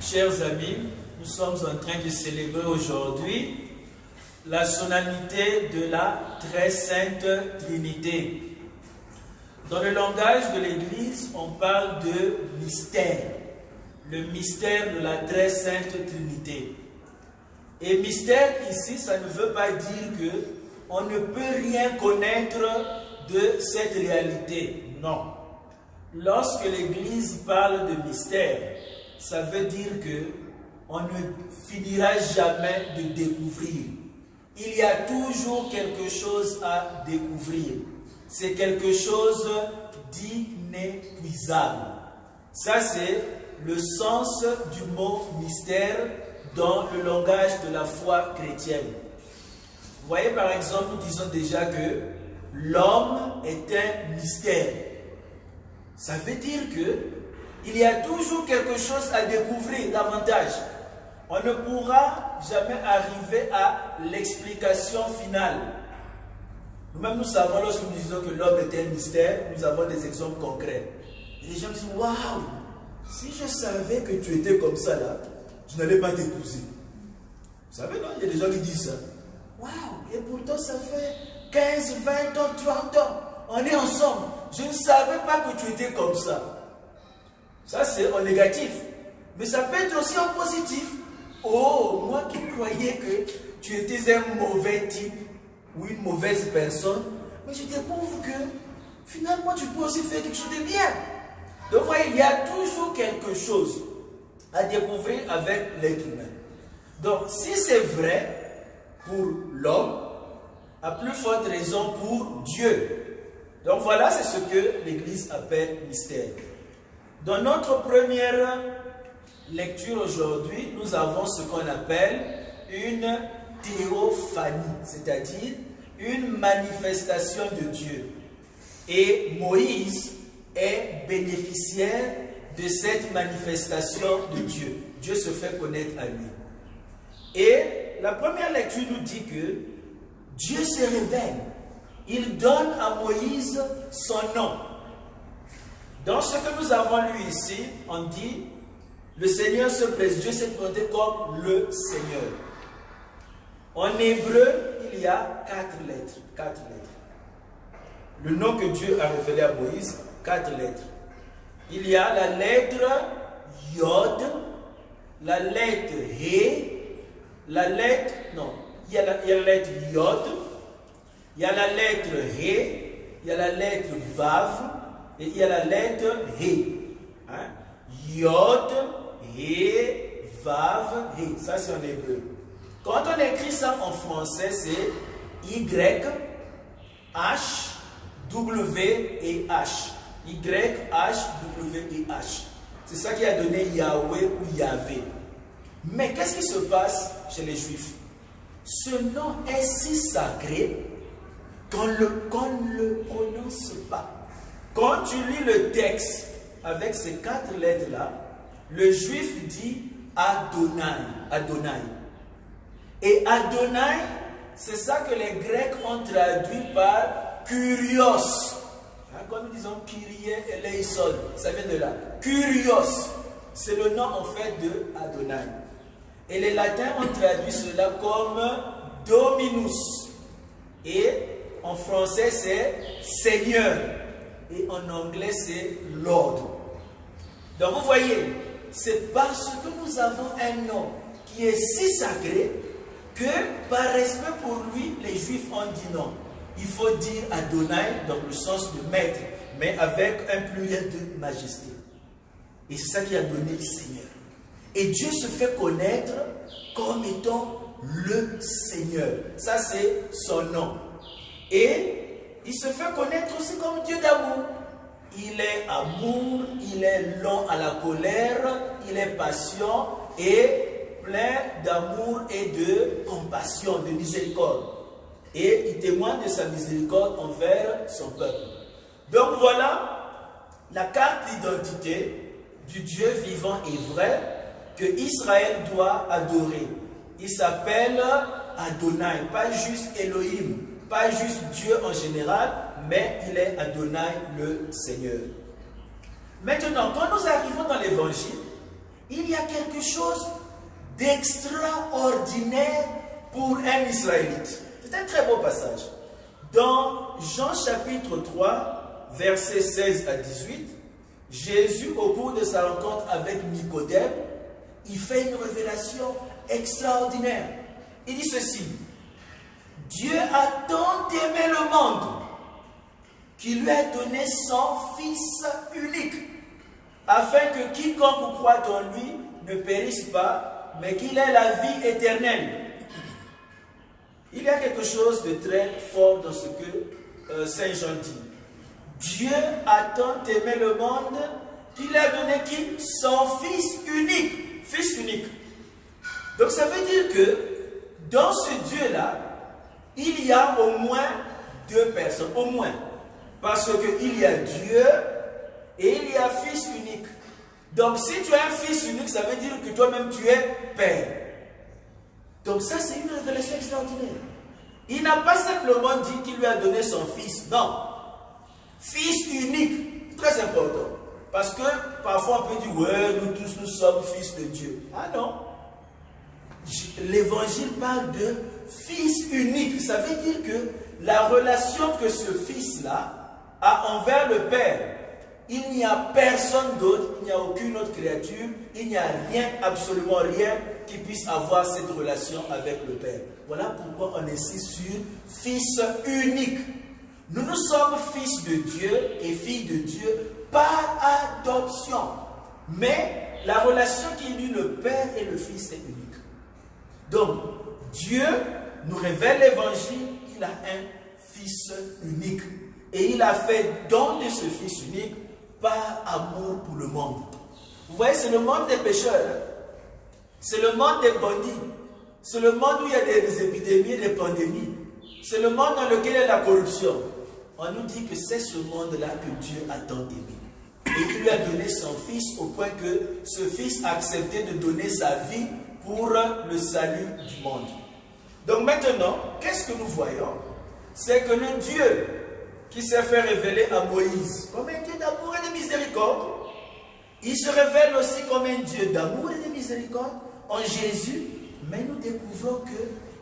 Chers amis, nous sommes en train de célébrer aujourd'hui la solennité de la Très Sainte Trinité. Dans le langage de l'Église, on parle de mystère, le mystère de la Très Sainte Trinité. Et mystère ici, ça ne veut pas dire qu'on ne peut rien connaître de cette réalité. Non. Lorsque l'Église parle de mystère, ça veut dire qu'on ne finira jamais de découvrir. Il y a toujours quelque chose à découvrir. C'est quelque chose d'inépuisable. Ça, c'est le sens du mot mystère dans le langage de la foi chrétienne. Vous voyez, par exemple, nous disons déjà que l'homme est un mystère. Ça veut dire qu'il y a toujours quelque chose à découvrir davantage. On ne pourra jamais arriver à l'explication finale. Nous-mêmes, nous savons, lorsque nous disons que l'homme est un mystère, nous avons des exemples concrets. Et les gens disent, waouh, si je savais que tu étais comme ça là, je n'allais pas t'épouser. Vous savez, non? Il y a des gens qui disent ça. Waouh, et pourtant ça fait 15, 20 ans, 30 ans, on est ensemble. Je ne savais pas que tu étais comme ça. Ça, c'est en négatif. Mais ça peut être aussi en positif. Oh, moi qui croyais que tu étais un mauvais type ou une mauvaise personne, mais je découvre que finalement tu peux aussi faire quelque chose de bien. Donc, vous voyez, il y a toujours quelque chose à découvrir avec l'être humain. Donc, si c'est vrai pour l'homme, à plus forte raison pour Dieu. Donc voilà, c'est ce que l'Église appelle mystère. Dans notre première lecture aujourd'hui, nous avons ce qu'on appelle une théophanie, c'est-à-dire une manifestation de Dieu. Et Moïse est bénéficiaire de cette manifestation de Dieu. Dieu se fait connaître à lui. Et la première lecture nous dit que Dieu se révèle. Il donne à Moïse son nom. Dans ce que nous avons lu ici, on dit, le Seigneur se présente, Dieu s'est présenté comme le Seigneur. En hébreu, il y a 4 lettres. 4 lettres. Le nom que Dieu a révélé à Moïse, 4 lettres. Il y a la lettre Yod, la lettre He, la lettre, non, il y a la lettre Yod, il y a la lettre He, il y a la lettre Vav, et il y a la lettre He. Hein? Yod, He, Vav, He. Ça, c'est en hébreu. Quand on écrit ça en français, c'est Y, H, W et H. Y, H, W et H. C'est ça qui a donné Yahweh ou Yahvé. Mais qu'est-ce qui se passe chez les Juifs? Ce nom est si sacré qu'on ne le prononce pas. Quand tu lis le texte avec ces 4 lettres-là, le Juif dit Adonai. Adonai. Et Adonai, c'est ça que les Grecs ont traduit par Kyrios. Quand nous disons Kyrie eleison, ça vient de là. Kyrios, c'est le nom en fait de Adonai. Et les latins ont traduit cela comme Dominus. Et en français, c'est Seigneur. Et en anglais, c'est Lord. Donc vous voyez, c'est parce que nous avons un nom qui est si sacré que par respect pour lui, les Juifs ont dit non. Il faut dire Adonai dans le sens de maître, mais avec un pluriel de majesté. Et c'est ça qui a donné Seigneur. Et Dieu se fait connaître comme étant le Seigneur. Ça, c'est son nom. Et il se fait connaître aussi comme Dieu d'amour. Il est amour, il est lent à la colère, il est patient et plein d'amour et de compassion, de miséricorde. Et il témoigne de sa miséricorde envers son peuple. Donc voilà la carte d'identité du Dieu vivant et vrai que Israël doit adorer. Il s'appelle Adonai, pas juste Elohim, pas juste Dieu en général, mais il est Adonai le Seigneur. Maintenant, quand nous arrivons dans l'évangile, il y a quelque chose d'extraordinaire pour un Israélite. C'est un très beau passage. Dans Jean chapitre 3, versets 16 à 18, Jésus, au cours de sa rencontre avec Nicodème, il fait une révélation extraordinaire. Il dit ceci: Dieu a tant aimé le monde qu'il lui a donné son Fils unique, afin que quiconque croit en lui ne périsse pas, mais qu'il ait la vie éternelle. Il y a quelque chose de très fort dans ce que Saint Jean dit. Dieu a tant aimé le monde qu'il a donné qui? Son Fils unique. Fils unique. Donc ça veut dire que dans ce Dieu-là, il y a au moins deux personnes. Au moins. Parce qu'il y a Dieu et il y a Fils unique. Donc si tu as un Fils unique, ça veut dire que toi-même tu es Père. Donc ça c'est une révélation extraordinaire. Il n'a pas simplement dit qu'il lui a donné son Fils. Non. Fils unique. Très important. Parce que parfois on peut dire, ouais, nous tous nous sommes fils de Dieu. Ah non. L'évangile parle de Fils unique. Ça veut dire que la relation que ce Fils-là a envers le Père, il n'y a personne d'autre, il n'y a aucune autre créature, il n'y a rien, absolument rien qui puisse avoir cette relation avec le Père. Voilà pourquoi on insiste sur Fils unique. Nous sommes fils de Dieu et filles de Dieu par adoption. Mais la relation qui unit le Père et le Fils est unique. Donc, Dieu nous révèle l'évangile, il a un Fils unique. Et il a fait don de ce Fils unique par amour pour le monde. Vous voyez, c'est le monde des pécheurs. C'est le monde des bandits. C'est le monde où il y a des épidémies et des pandémies. C'est le monde dans lequel il y a la corruption. On nous dit que c'est ce monde-là que Dieu a tant aimé. Et il lui a donné son Fils au point que ce Fils a accepté de donner sa vie pour le salut du monde. Donc maintenant, qu'est-ce que nous voyons? C'est que le Dieu qui s'est fait révéler à Moïse comme un Dieu d'amour et de miséricorde, il se révèle aussi comme un Dieu d'amour et de miséricorde en Jésus, mais nous découvrons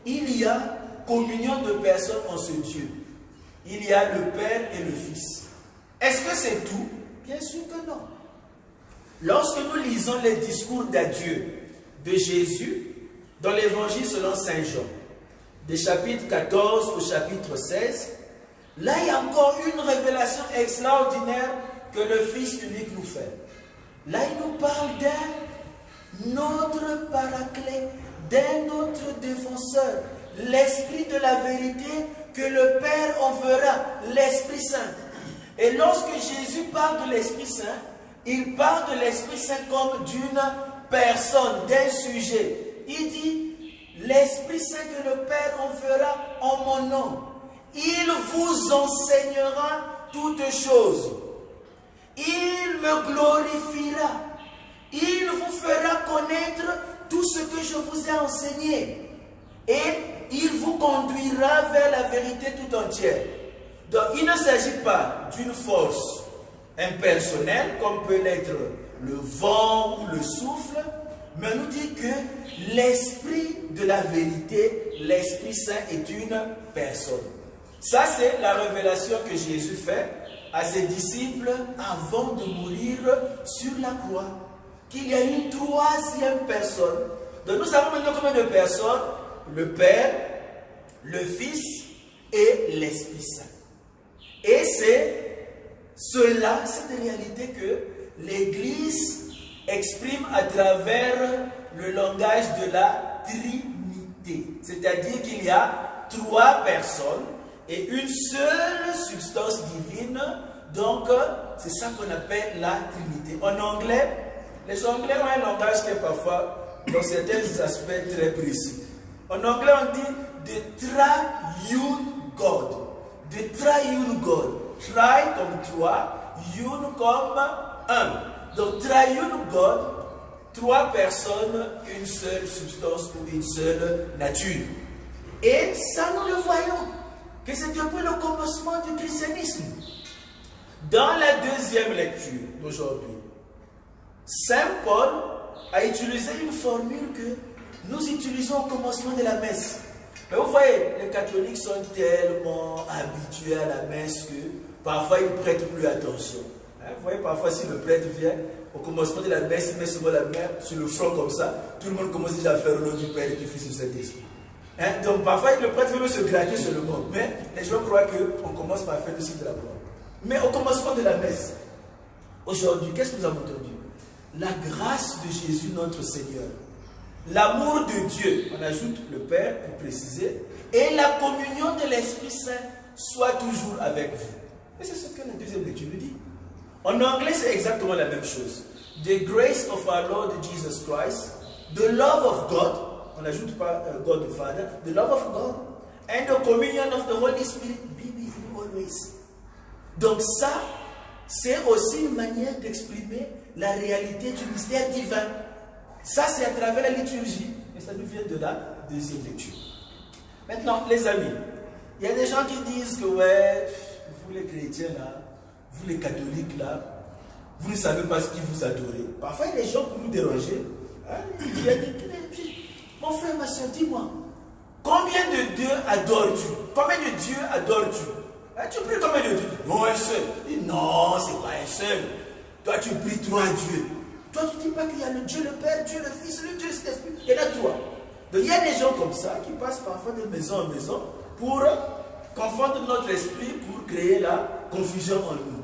qu'il y a communion de personnes en ce Dieu. Il y a le Père et le Fils. Est-ce que c'est tout? Bien sûr que non. Lorsque nous lisons les discours d'adieu de Jésus dans l'évangile selon Saint Jean, des chapitres 14 au chapitre 16, là il y a encore une révélation extraordinaire que le Fils unique nous fait. Là il nous parle d'un autre paraclet, d'un autre défenseur, l'Esprit de la vérité que le Père enverra, l'Esprit Saint. Et lorsque Jésus parle de l'Esprit Saint, il parle de l'Esprit Saint comme d'une personne, d'un sujet. Il dit, l'Esprit Saint que le Père enverra en mon nom, il vous enseignera toutes choses. Il me glorifiera. Il vous fera connaître tout ce que je vous ai enseigné. Et il vous conduira vers la vérité tout entière. Donc il ne s'agit pas d'une force impersonnelle comme peut l'être le vent ou le souffle, mais on nous dit que l'Esprit de la vérité, l'Esprit Saint est une personne. Ça c'est la révélation que Jésus fait à ses disciples avant de mourir sur la croix. Qu'il y a une troisième personne. Donc nous savons maintenant combien de personnes? Le Père, le Fils et l'Esprit Saint. Et c'est cela, cette réalité que l'Église exprime à travers le langage de la Trinité. C'est-à-dire qu'il y a trois personnes et une seule substance divine. Donc, c'est ça qu'on appelle la Trinité. En anglais, les Anglais ont un langage qui est parfois, dans certains aspects, très précis. En anglais, on dit the triune God. The triune God. Tri comme trois, une comme un. Donc, triune God, trois personnes, une seule substance ou une seule nature. Et ça, nous le voyons, que c'est depuis le commencement du christianisme. Dans la deuxième lecture d'aujourd'hui, Saint Paul a utilisé une formule que nous utilisons au commencement de la messe. Mais vous voyez, les catholiques sont tellement habitués à la messe que parfois ils ne prêtent plus attention. Vous voyez, parfois si le prêtre vient, au commencement de la messe, il met souvent la main sur le front comme ça, tout le monde commence déjà à faire le nom du Père et du Fils et du Saint-Esprit. Donc parfois le prêtre veut se gratter sur le monde, mais les gens croient qu'on commence par faire le signe de la croix. Mais au commencement de la messe, aujourd'hui, qu'est-ce que nous avons entendu? La grâce de Jésus notre Seigneur, l'amour de Dieu, on ajoute le Père, pour préciser, et la communion de l'Esprit Saint soit toujours avec vous. Et c'est ce que la deuxième lecture nous dit. En anglais, c'est exactement la même chose. The grace of our Lord Jesus Christ, the love of God, on n'ajoute pas God the Father, the love of God, and the communion of the Holy Spirit be with you always. Donc ça, c'est aussi une manière d'exprimer la réalité du mystère divin. Ça, c'est à travers la liturgie. Et ça nous vient de la deuxième lecture. Maintenant, les amis, il y a des gens qui disent que, ouais, vous les chrétiens là, vous les catholiques là, vous ne savez pas ce qu'ils vous adorez. Parfois, il y a des gens pour nous déranger. Hein, ils viennent dire, mon frère, ma soeur, dis-moi, combien de dieux adores-tu? Combien de dieux adores-tu? Hein, tu pries combien de dieux? Non, un seul. Non, c'est pas un seul. Toi, tu pries 3 dieux. Toi, tu ne dis pas qu'il y a le Dieu le Père, Dieu le Fils, le Dieu le Saint-Esprit. Il y en a 3. Donc, il y a des gens comme ça qui passent parfois de maison en maison pour confondre notre esprit, pour créer la confusion en nous.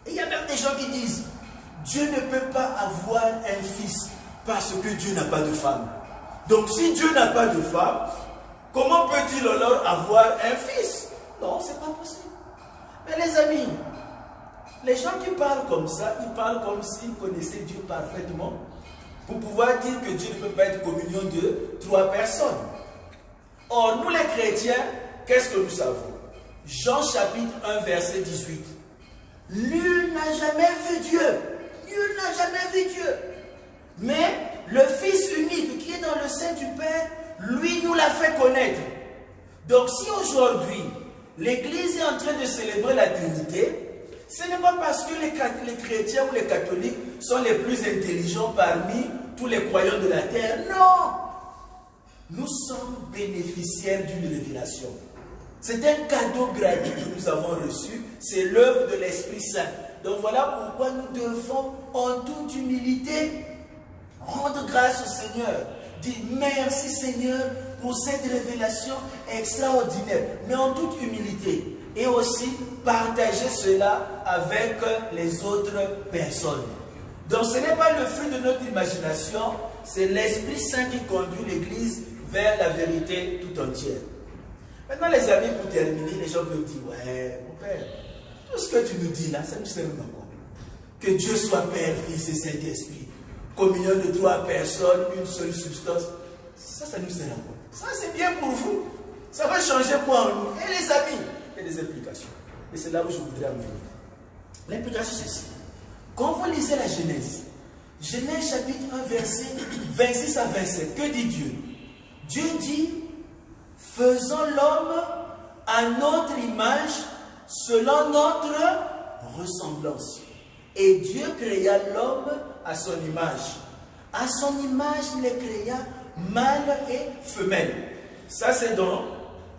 Et il y a même des gens qui disent, Dieu ne peut pas avoir un fils parce que Dieu n'a pas de femme. Donc, si Dieu n'a pas de femme, comment peut-il alors avoir un fils? Non, ce n'est pas possible. Mais les amis, les gens qui parlent comme ça, ils parlent comme s'ils connaissaient Dieu parfaitement pour pouvoir dire que Dieu ne peut pas être communion de 3 personnes. Or, nous les chrétiens, qu'est-ce que nous savons? Jean chapitre 1, verset 18. Nul n'a jamais vu Dieu. Nul n'a jamais vu Dieu. Mais le Fils unique qui est dans le sein du Père, lui nous l'a fait connaître. Donc si aujourd'hui, l'Église est en train de célébrer la Trinité, ce n'est pas parce que les chrétiens ou les catholiques sont les plus intelligents parmi tous les croyants de la terre. Non! Nous sommes bénéficiaires d'une révélation. C'est un cadeau gratuit que nous avons reçu. C'est l'œuvre de l'Esprit Saint. Donc voilà pourquoi nous devons en toute humilité rendre grâce au Seigneur. Dire merci Seigneur pour cette révélation extraordinaire. Mais en toute humilité. Et aussi partager cela avec les autres personnes. Donc ce n'est pas le fruit de notre imagination, c'est l'Esprit Saint qui conduit l'Église vers la vérité tout entière. Maintenant les amis, pour terminer, les gens peuvent dire, ouais, mon Père, tout ce que tu nous dis là, ça nous sert à quoi? Que Dieu soit Père, Fils et Saint-Esprit, communion de 3 personnes, une seule substance, ça nous sert à quoi? Ça c'est bien pour vous, ça va changer quoi en nous? Et les amis, il y a des implications. Et c'est là où je voudrais en venir. L'implication c'est ceci. Quand vous lisez la Genèse, Genèse chapitre 1, verset 26 à 27, que dit Dieu? Dieu dit, faisons l'homme à notre image, selon notre ressemblance. Et Dieu créa l'homme à son image. À son image, il les créa mâle et femelle. Ça c'est dans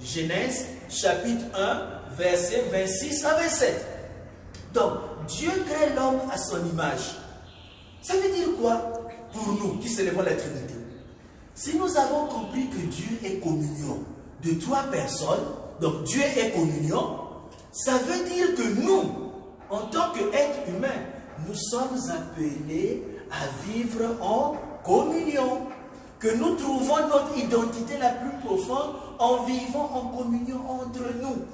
Genèse chapitre 1, verset 26 à 27. Donc, Dieu crée l'homme à son image. Ça veut dire quoi pour nous qui célébrons la Trinité? Si nous avons compris que Dieu est communion de 3 personnes, donc Dieu est communion, ça veut dire que nous, en tant qu'êtres humains, nous sommes appelés à vivre en communion. Que nous trouvons notre identité la plus profonde en vivant en communion entre nous.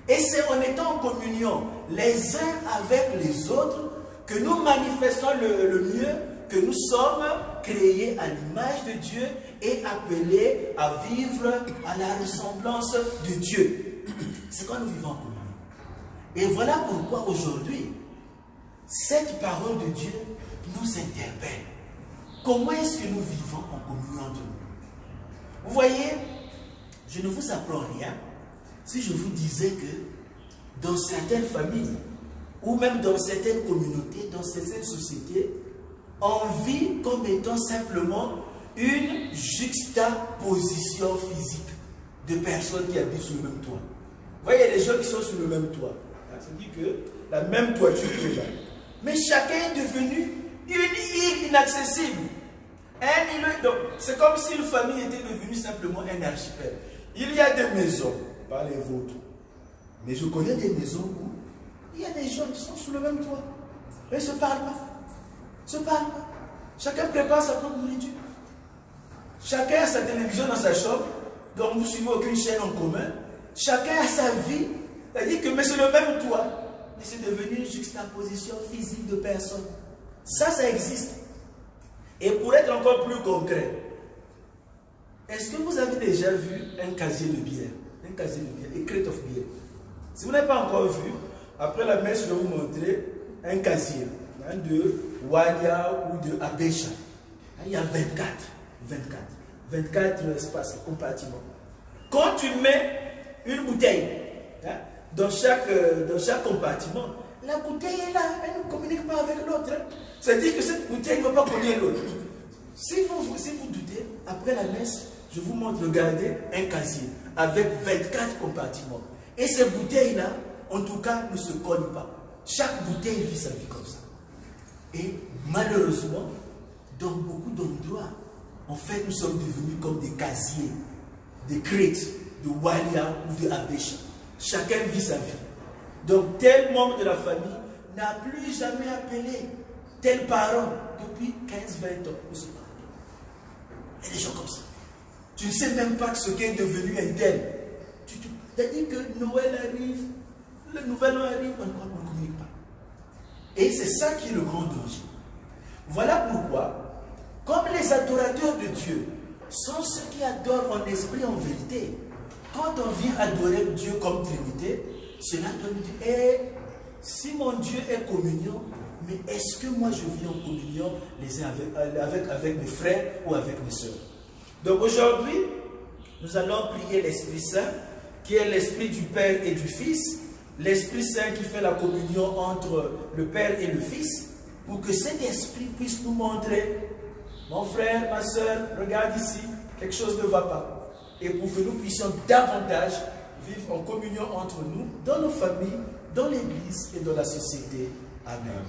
Et c'est en étant en communion les uns avec les autres que nous manifestons le mieux que nous sommes créés à l'image de Dieu et appelés à vivre à la ressemblance de Dieu. C'est quand nous vivons en communion. Et voilà pourquoi aujourd'hui, cette parole de Dieu nous interpelle. Comment est-ce que nous vivons en communion entre nous? Vous voyez, je ne vous apprends rien si je vous disais que dans certaines familles, ou même dans certaines communautés, dans certaines sociétés, on vit comme étant simplement une juxtaposition physique de personnes qui habitent sur le même toit. Vous voyez, il y a des gens qui sont sur le même toit. C'est-à-dire que la même toiture est là. Mais chacun est devenu une île inaccessible. C'est comme si une famille était devenue simplement un archipel. Il y a des maisons, pas les vôtres. Mais je connais des maisons où il y a des gens qui sont sous le même toit. Mais ils ne se parlent pas. Se parlent pas. Chacun prépare sa propre nourriture. Chacun a sa télévision dans sa chambre. Donc vous ne suivez aucune chaîne en commun. Chacun a sa vie. C'est-à-dire que mais c'est le même toit. Mais c'est devenu une juxtaposition physique de personnes. Ça existe. Et pour être encore plus concret, est-ce que vous avez déjà vu un casier de bière? Un casier de bière, a crate of beer. Si vous n'avez pas encore vu, après la messe, je vais vous montrer un casier de Walia ou de Abesha. Il y a 24 espaces, compartiments. Quand tu mets une bouteille dans chaque compartiment, la bouteille est là, elle ne communique pas avec l'autre. C'est-à-dire que cette bouteille ne va pas connaître l'autre. Si vous doutez, après la messe, je vous montre, regardez, un casier avec 24 compartiments. Et ces bouteilles-là, en tout cas, ne se cognent pas. Chaque bouteille vit sa vie comme ça. Et malheureusement, dans beaucoup d'endroits, en fait, nous sommes devenus comme des casiers, des crêtes, de Walia ou de Abesha. Chacun vit sa vie. Donc, tel membre de la famille n'a plus jamais appelé tel parent depuis 15-20 ans pour se parler. Il y a des gens comme ça. Tu ne sais même pas ce qu'est devenu un tel. C'est-à-dire que Noël arrive, le nouvel an arrive, on ne communique pas. Et c'est ça qui est le grand danger. Voilà pourquoi, comme les adorateurs de Dieu sont ceux qui adorent en esprit, en vérité, quand on vient adorer Dieu comme Trinité, cela doit nous dire, si mon Dieu est communion, mais est-ce que moi je vis en communion les uns avec mes frères ou avec mes soeurs? Donc aujourd'hui, nous allons prier l'Esprit Saint, qui est l'Esprit du Père et du Fils, l'Esprit Saint qui fait la communion entre le Père et le Fils, pour que cet Esprit puisse nous montrer, mon frère, ma soeur, regarde ici, quelque chose ne va pas. Et pour que nous puissions davantage vivre en communion entre nous, dans nos familles, dans l'Église et dans la société. Amen.